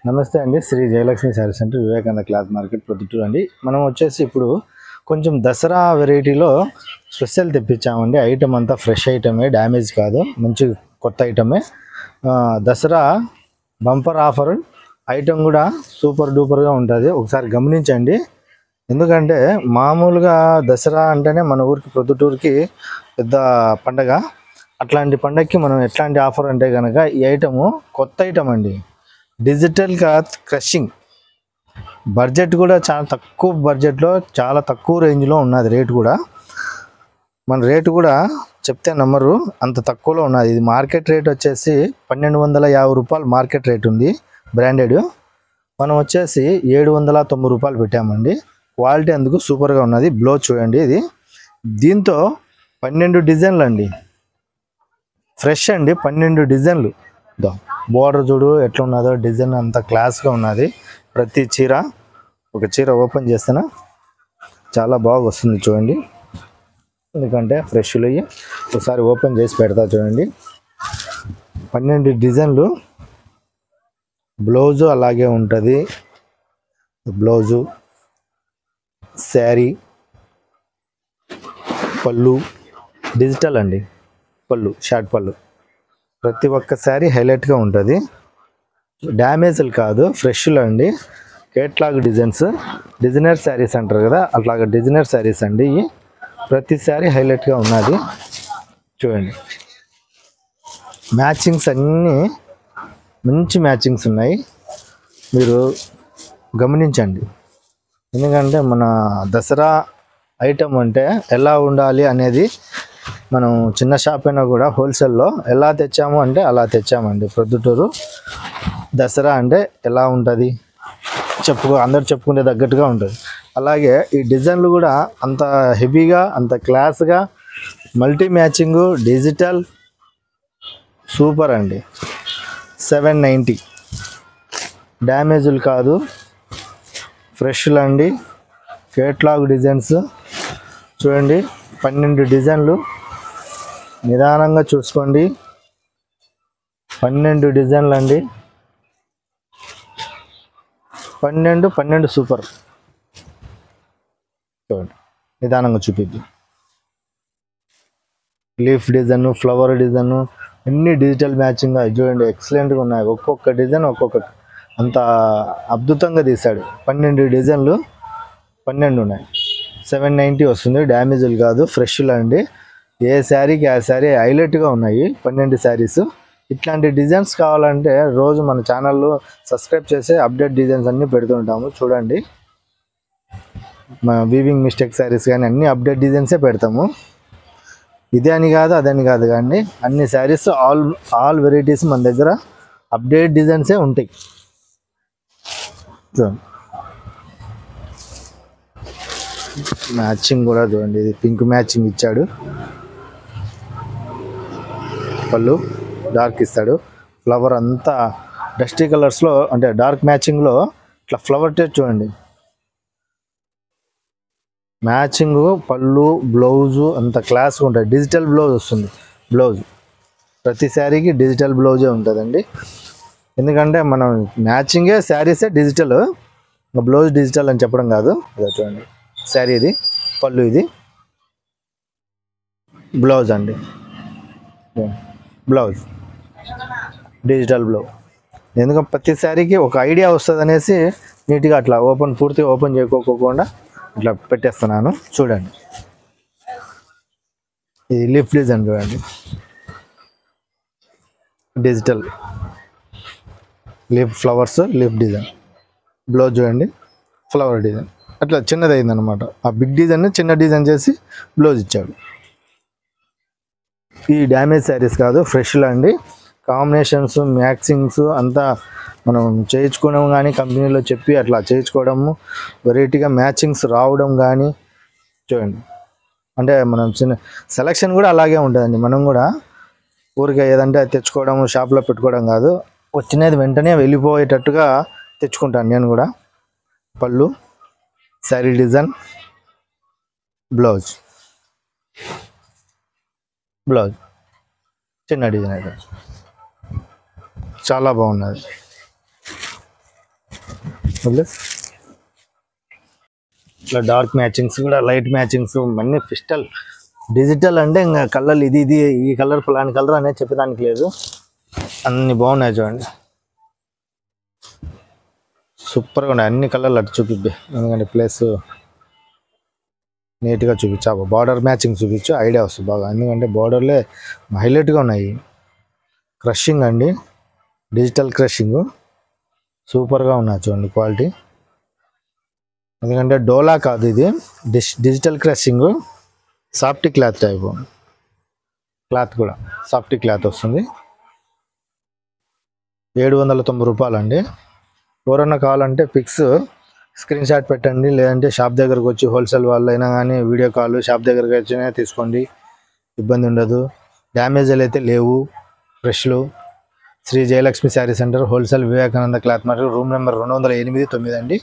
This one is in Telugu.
నమస్తే అండి. Shri Jayalakshmi sari centre, Vivekananda cloth market, Proddatur అండి. మనం వచ్చేసి ఇప్పుడు కొంచెం దసరా వెరైటీలో స్పెషల్ తెప్పించామండి. ఐటమ్ అంతా ఫ్రెష్ ఐటమే, డ్యామేజ్ కాదు, మంచి కొత్త ఐటమే. దసరా బంపర్ ఆఫర్ ఐటమ్ కూడా సూపర్ డూపర్గా ఉంటుంది. ఒకసారి గమనించండి. ఎందుకంటే మామూలుగా దసరా అంటేనే మన ఊరికి ప్రొద్దుటూరుకి పెద్ద పండగ. అట్లాంటి పండగకి మనం ఎట్లాంటి ఆఫర్ అంటే కనుక ఈ ఐటము కొత్త ఐటమ్ అండి. డిజిటల్ క్లాత్ క్రషింగ్, బడ్జెట్ కూడా చాలా తక్కువ బడ్జెట్లో, చాలా తక్కువ రేంజ్లో ఉన్నది. రేటు కూడా మన రేటు కూడా చెప్తే నమ్మరు, అంత తక్కువలో ఉన్నది. ఇది మార్కెట్ రేట్ వచ్చేసి 1250 రూపాయలు మార్కెట్ రేట్ ఉంది బ్రాండెడ్. మనం వచ్చేసి 790 రూపాయలు పెట్టామండి. క్వాలిటీ అందుకు సూపర్గా ఉన్నది. బ్లౌజ్ చూడండి, ఇది దీంతో 12 డిజైన్లు అండి, ఫ్రెష్ అండి. 12 డిజైన్లు. బోర్డర్ చూడు ఎట్లా ఉన్నదో, డిజైన్ అంత క్లాస్గా ఉన్నది. ప్రతి చీర, ఒక చీర ఓపెన్ చేస్తేనే చాలా బాగా వస్తుంది చూడండి. ఎందుకంటే ఫ్రెష్లు అయ్యి ఒకసారి ఓపెన్ చేసి పెడతా చూడండి. 12 డిజైన్లు. బ్లౌజు అలాగే ఉంటుంది. బ్లౌజు, శారీ, పళ్ళు డిజిటల్ అండి. పళ్ళు షార్ట్ పళ్ళు, ప్రతి ఒక్క శారీ హైలైట్గా ఉంటుంది. డ్యామేజ్లు కాదు, ఫ్రెష్లు అండి. కేట్లాగ్ డిజైన్స్, డిజైనర్ శారీస్ అంటారు కదా, అట్లాగా డిజైనర్ శారీస్ అండి. ప్రతి శారీ హైలైట్గా ఉన్నది చూడండి. మ్యాచింగ్స్ అన్నీ మంచి మ్యాచింగ్స్ ఉన్నాయి, మీరు గమనించండి. ఎందుకంటే మన దసరా ఐటమ్ అంటే ఎలా ఉండాలి అనేది, మనం చిన్న షాప్ అయినా కూడా హోల్సేల్లో ఎలా తెచ్చాము అంటే అలా తెచ్చామండి. ప్రొద్దుటూరు దసరా అంటే ఎలా ఉంటుంది అందరు చెప్పుకునే తగ్గట్టుగా ఉంటుంది. అలాగే ఈ డిజైన్లు కూడా అంత హెవీగా, అంత క్లాస్గా, మల్టీ మ్యాచింగు, డిజిటల్ సూపర్ అండి. 790. డ్యామేజులు కాదు, ఫ్రెష్లు అండి. కేట్లాగ్ డిజైన్స్ చూడండి. 12 డిజైన్లు. నిదానంగా చూసుకోండి. 12 డిజైన్లు అండి. 12 సూపర్. చూడండి, నిదానంగా చూపిద్ది. లీఫ్ డిజైన్, ఫ్లవర్ డిజైన్, అన్ని డిజిటల్ మ్యాచింగ్గా చూడండి, ఎక్సలెంట్గా ఉన్నాయి. ఒక్కొక్క డిజైన్ ఒక్కొక్క అంత అద్భుతంగా తీశాడు. 12 డిజైన్లు, 12 ఉన్నాయి. 790 వస్తుంది. డ్యామేజ్లు కాదు, ఫ్రెష్లు అండి. ఏ శారీకి ఆ శారీ హైలైట్గా ఉన్నాయి. 12 శారీస్. ఇట్లాంటి డిజైన్స్ కావాలంటే రోజు మన ఛానల్లో సబ్స్క్రైబ్ చేసి అప్డేట్ డిజైన్స్ అన్నీ పెడుతుంటాము చూడండి. మా వీవింగ్ మిస్టేక్ శారీస్ కానీ అన్ని అప్డేట్ డిజైన్సే పెడతాము. ఇదే అని కాదు, అదని కాదు, కానీ అన్ని శారీస్ ఆల్ వెరైటీస్ మన దగ్గర అప్డేట్ డిజైన్సే ఉంటాయి చూడండి. మ్యాచింగ్ కూడా చూడండి, ఇది పింక్ మ్యాచింగ్ ఇచ్చాడు. పళ్ళు డార్క్ ఇస్తాడు. ఫ్లవర్ అంతా డస్టీ కలర్స్లో, అంటే డార్క్ మ్యాచింగ్లో ఇట్లా ఫ్లవర్ టేస్ట్ చూడండి. మ్యాచింగ్ పళ్ళు, బ్లౌజు అంత క్లాస్గా ఉంటుంది. డిజిటల్ బ్లౌజ్ వస్తుంది. బ్లౌజ్ ప్రతి శారీకి డిజిటల్ బ్లౌజే ఉంటుందండి. ఎందుకంటే మనం మ్యాచింగే శారీసే డిజిటల్, బ్లౌజ్ డిజిటల్ అని చెప్పడం కాదు. ఇదే చూడండి, శారీ ఇది, పళ్ళు ఇది, బ్లౌజ్ అండి. Blouse digital blouse. ఎందుకంటే ప్రతి శారీకి ఒక ఐడియా వస్తుంది అనేసి నీట్గా అట్లా పూర్తిగా ఓపెన్ చేయకోకుండా ఇట్లా పెట్టేస్తున్నాను చూడండి. ఇది లీఫ్ డిజైన్ చూడండి, digital leaf flowers, leaf design. Blouse చూడండి, ఫ్లవర్ డిజైన్. అట్లా చిన్నది అయిందనమాట. ఆ బిగ్ డిజైన్ చిన్న డిజైన్ చేసి బ్లౌజ్ ఇచ్చాడు. ఈ డ్యామేజ్ శారీస్ కాదు, ఫ్రెష్లో అండి. కాంబినేషన్స్, మ్యాచింగ్స్ అంతా మనం చేయించుకోవడం కానీ, కంపెనీలో చెప్పి అట్లా చేయించుకోవడము, వెరైటీగా మ్యాచింగ్స్ రావడం కానీ చూడండి. అంటే మనం చిన్న సెలక్షన్ కూడా అలాగే ఉంటుందండి. మనం కూడా ఊరికే ఏదంటే తెచ్చుకోవడం, షాప్లో పెట్టుకోవడం కాదు, వచ్చినది వెంటనే వెళ్ళిపోయేటట్టుగా తెచ్చుకుంటాను నేను కూడా. పళ్ళు, శారీ డిజైన్, బ్లౌజ్ చిన్న డిజైన్ అయితే చాలా బాగున్నది. ఇట్లా డార్క్ మ్యాచింగ్స్ కూడా, లైట్ మ్యాచింగ్స్ అన్నీ పిస్టల్ డిజిటల్ అంటే ఇంకా కలర్ ఇది ఈ కలర్ ఫలాని కలర్ అనేది చెప్పడానికి లేదు, అన్ని బాగున్నాయి చూడండి. సూపర్గా ఉన్నాయి అన్ని కలర్లు. అటు చూపిబ్బే ఎందుకంటే ప్లేస్ నీట్గా చూపించా. బార్డర్ మ్యాచింగ్ చూపించు, ఐడియా వస్తుంది బాగా. ఎందుకంటే బార్డర్లే హైలైట్గా ఉన్నాయి. క్రషింగ్ అండి, డిజిటల్ క్రషింగ్ సూపర్గా ఉన్నాయి చూడండి క్వాలిటీ. ఎందుకంటే డోలా కాదు ఇది, digital crushing, softy cloth type. Cloth కూడా సాఫ్టీ క్లాత్ వస్తుంది. 790 రూపాయలండి. ఎవరన్నా కావాలంటే పిక్స్ స్క్రీన్ షాట్ పెట్టండి, లేదంటే షాప్ దగ్గరకు వచ్చి హోల్సేల్ వాళ్ళు అయినా కానీ వీడియో కాల్ షాప్ దగ్గరకు వచ్చినా తీసుకోండి, ఇబ్బంది ఉండదు. డ్యామేజ్లు అయితే లేవు, ఫ్రెష్లు. Sri Jayalakshmi sari centre, wholesale, Vivekananda cloth market, room number 208/9 అండి.